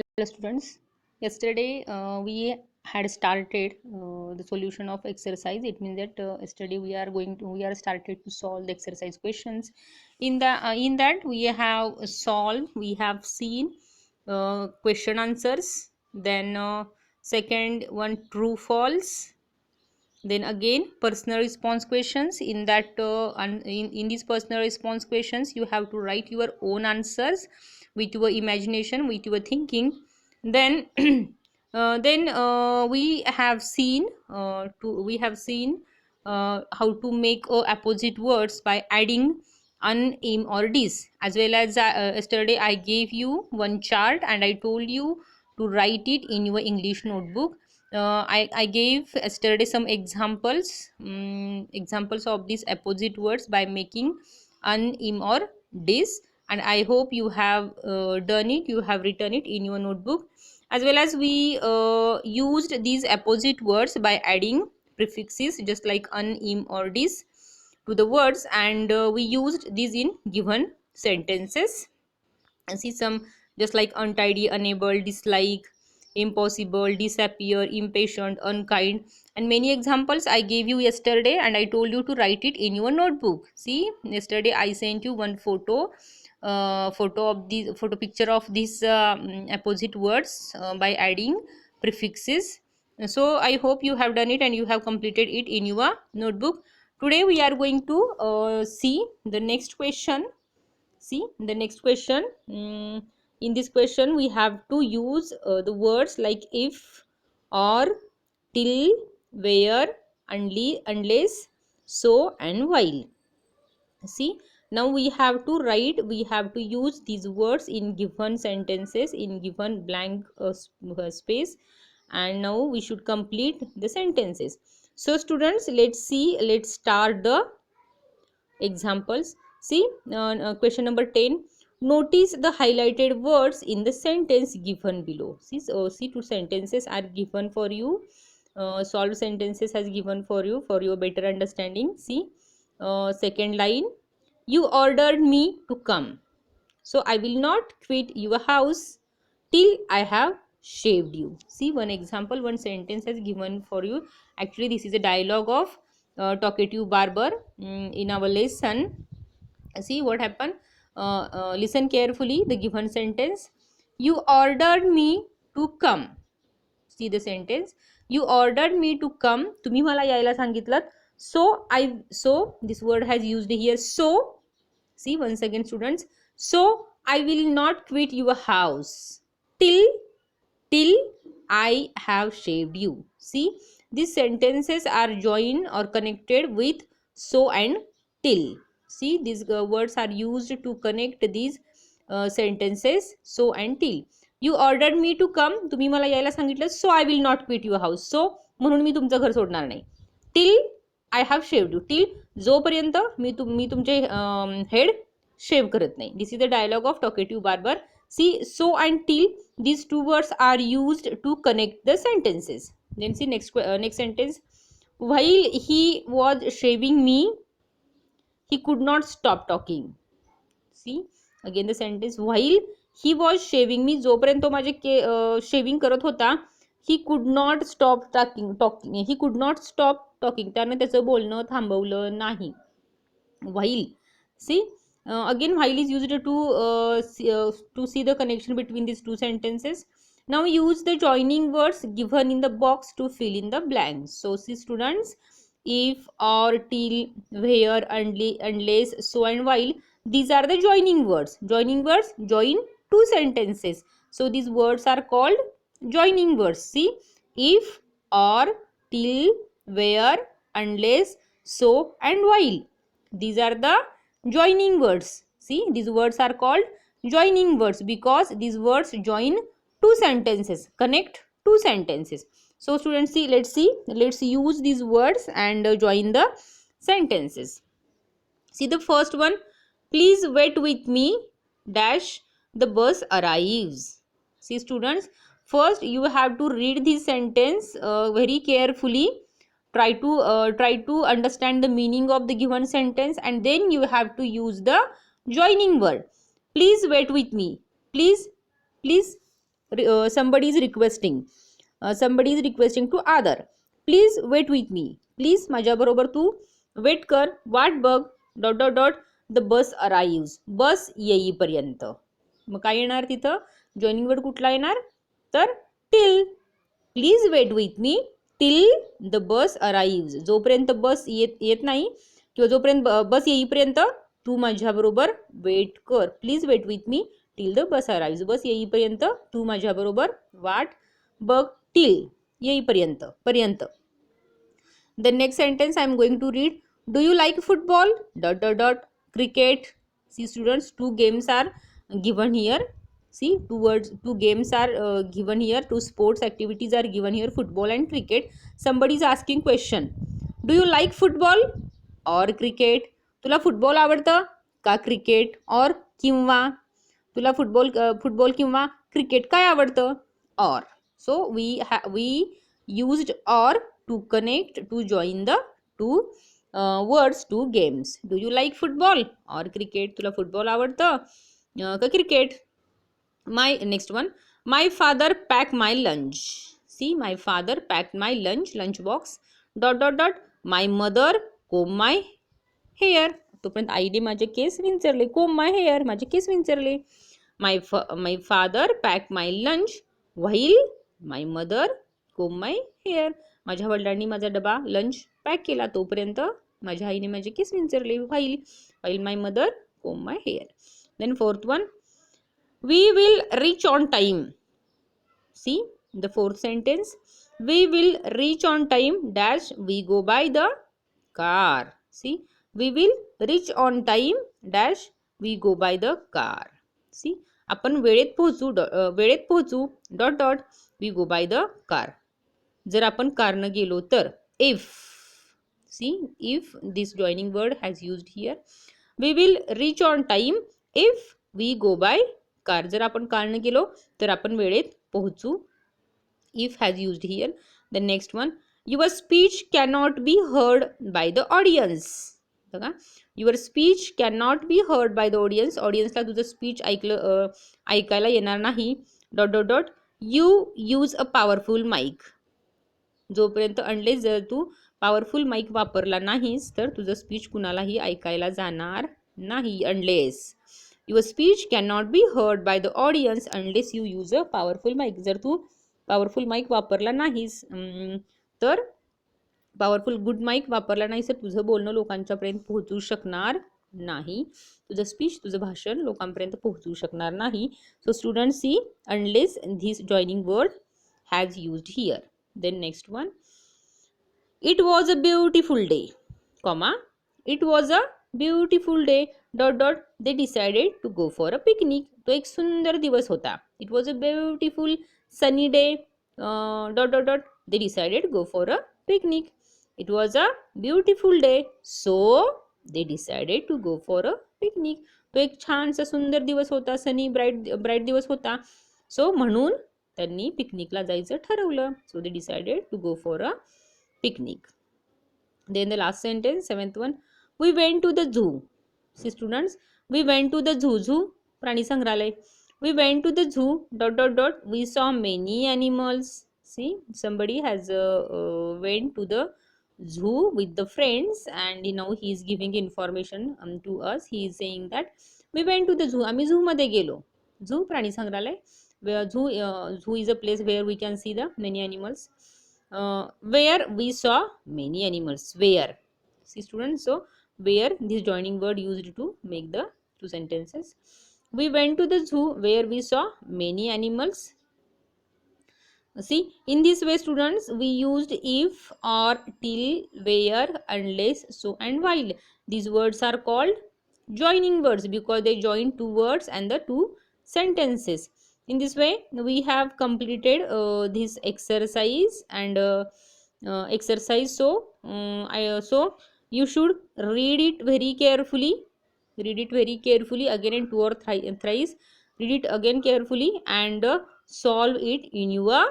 Hello students, yesterday we had started the solution of exercise. It means that yesterday we are started to solve the exercise questions. In that we have solved, we have seen question answers, then second one true false, then again personal response questions. In that in these personal response questions you have to write your own answers with your imagination, with your thinking. Then we have seen how to make opposite words by adding un, im or dis, as well as yesterday I gave you one chart and I told you to write it in your English notebook. I gave yesterday some examples of these opposite words by making un, im or dis, and I hope you have done it, you have written it in your notebook. As well as we used these opposite words by adding prefixes just like un, im or dis to the words, and we used these in given sentences. And see some just like untidy, unable, dislike, impossible, disappear, impatient, unkind, and many examples I gave you yesterday and I told you to write it in your notebook. See, yesterday I sent you one photo picture of these opposite words by adding prefixes. So I hope you have done it and you have completed it in your notebook. Today we are going to see the next question. See the next question. In this question we have to use the words like if, or, till, where, only, unless, so, and while. See, now we have to write, we have to use these words in given sentences, in given blank space, and now we should complete the sentences. So students, let's start the examples. See, question number 10. Notice the highlighted words in the sentence given below. See, two sentences are given for you. Solved sentences has given for your better understanding. See, second line. You ordered me to come, so I will not quit your house till I have shaved you. See, one example, one sentence has given for you. Actually, this is a dialogue of talkative barber in our lesson. See what happened. Listen carefully the given sentence. You ordered me to come. See the sentence. You ordered me to come. तुम्ही मला यायला सांगितलं. So this word has used here. So, see once again students. So I will not quit your house till I have shaved you. See, these sentences are joined or connected with so and till. See, these words are used to connect these sentences so and till. You ordered me to come, तुम्ही मला यायला सांगितलं, so I will not quit your house. So म्हणून मी तुमचं घर सोडणार नाही. till I have shaved you, till जोपर्यंत मी तुमचे हेड शेव करत नाही. This is the dialogue of talkative barber. See, so and till, these two words are used to connect the sentences. Then see next sentence. While he was shaving me, he could not stop talking. See, again the sentence. While he was shaving me, जोपर्यंत तो माझे shaving करत होता, he could not stop talking. He could not stop talking. त्याने त्याचं बोलणं थांबवलं नाही. While, see, again while is used to see the connection between these two sentences. Now use the joining words given in the box to fill in the blanks. So see students, if, or, till, where, unless, so, and while, these are the joining words. Joining words join two sentences, so these words are called joining words. See, if, or, till, where, unless, so, and while, these are the joining words. See, these words are called joining words because these words join two sentences, connect two sentences. So students, let's use these words and join the sentences. See the first one. Please wait with me dash the bus arrives. See students, first you have to read this sentence very carefully. Try to understand the meaning of the given sentence, and then you have to use the joining word. Please wait with me. Please somebody is requesting, somebody is requesting to other, please wait with me, please माझ्याबरोबर तू wait कर, वाट बघ, dot dot dot the bus arrives, bus येईपर्यंत. मग काय येणार तिथं, joining word कुठला येणार, तर till. Please wait with me till the bus arrives, जोपर्यंत बस येत नाही किंवा जोपर्यंत बस येईपर्यंत तू माझ्याबरोबर वेट कर. Please wait with me till the bus arrives, bus येईपर्यंत तू माझ्याबरोबर वाट बघ, टिल येईपर्यंत, पर्यंत. The next sentence I am going to read. Do you like football? Dot dot dot. Cricket. See students, two games are given here. See, two games are given here. Two sports activities are given here. Football and cricket. Somebody is asking question. Do you like football or cricket? तुला football आवडतं का cricket, और किंवा तुला football किंवा cricket काय आवडतं, और. So we used or to connect to join the two words, two games. Do you like football or cricket? तुला फुटबॉल आवडतं का cricket. My next one, my father packed my lunch. See, my father packed my lunch box. Dot dot dot. My mother combed my hair. तोपर्यंत आईने माझे case विंचरले, comb my hair, माझे case विंचरले. My father packed my lunch while my mother combed my hair. माझ्या वडिलांनी माझा डबा lunch pack केला, तोपर्यंत माझ्या आईने माझे case विंचरले, while my mother combed my hair. Then fourth one, we will reach on time. See the fourth sentence, we will reach on time dash we go by the car. See, we will reach on time dash we go by the car. See, आपण वेळेत पोहोचू dot dot we go by the car. जर आपण कारनं गेलो तर, if. See, if this joining word has used here. We will reach on time if we go by car. जर आपण कारनं गेलो तर आपण वेळेत पोहोचू. If has used here. The next one, your speech cannot be heard by the audience. बघा, your speech cannot be heard by the audience. ऑडियन्सला तुझं speech ऐकायला येणार नाही. Dot dot dot. You use a powerful mic. जोपर्यंत unless जर तू powerful mike वापरला नाहीस तर तुझं स्पीच कुणालाही ऐकायला जाणार नाही. Unless your speech cannot be heard by the audience unless you use a powerful mic. जर तू पॉवरफुल माईक वापरला नाहीस तर पॉवरफुल गुड माईक वापरला नाहीस तर तुझं बोलणं लोकांच्यापर्यंत पोहोचू शकणार नाही. तुझं स्पीच, तुझं भाषण लोकांपर्यंत पोहोचू शकणार नाही. So student see, unless this joining word has used here. Then next one, it was a beautiful day, comma, it was a beautiful day dot dot they decided to go for a picnic. तो एक सुंदर दिवस होता. It was a beautiful sunny day dot dot dot they decided to go for a picnic. It was a beautiful day so they decided to go for a picnic. तो एक छानसा सुंदर दिवस होता, सनी ब्राईट दिवस होता, सो म्हणून त्यांनी पिकनिकला जायचं ठरवलं. So they decided to go for a picnic. Then the last sentence, seventh one, we went to the zoo. See students, we went to the zoo. Zoo प्राणी संग्रहालय. We went to the zoo dot dot dot we saw many animals. See, somebody has went to the zoo with the friends and now he is giving information to us. He is saying that we went to the zoo. आम्ही झू मध्ये गेलो. झू प्राणी संग्रहालय. Where zoo is a place where we can see the many animals. Where we saw many animals. Where. See students, so where, this joining word used to make the two sentences. We went to the zoo where we saw many animals. See, in this way students, we used if, or, till, where, unless, so and while. These words are called joining words because they join two words and the two sentences. In this way we have completed this exercise and exercise. So so you should read it very carefully. Read it very carefully again and two or thrice. Read it again carefully and solve it in your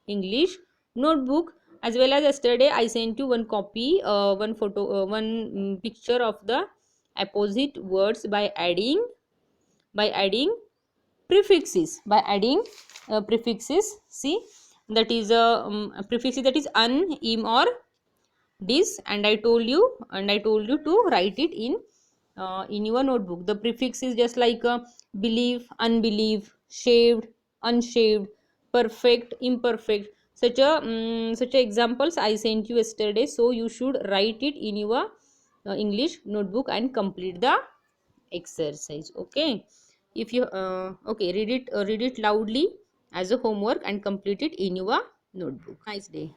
English notebook. As well as yesterday I sent you one copy, one photo, one picture of the opposite words by adding prefixes by adding prefixes. See, that is prefixes, that is un, im or dis, and I told you to write it in your notebook. The prefix is just like believe, unbelieve, shaved, unshaved, perfect, imperfect. Such a examples I sent you yesterday, so you should write it in your English notebook and complete the exercise. Okay, if you okay, read it loudly as a homework and complete it in your notebook. Nice day.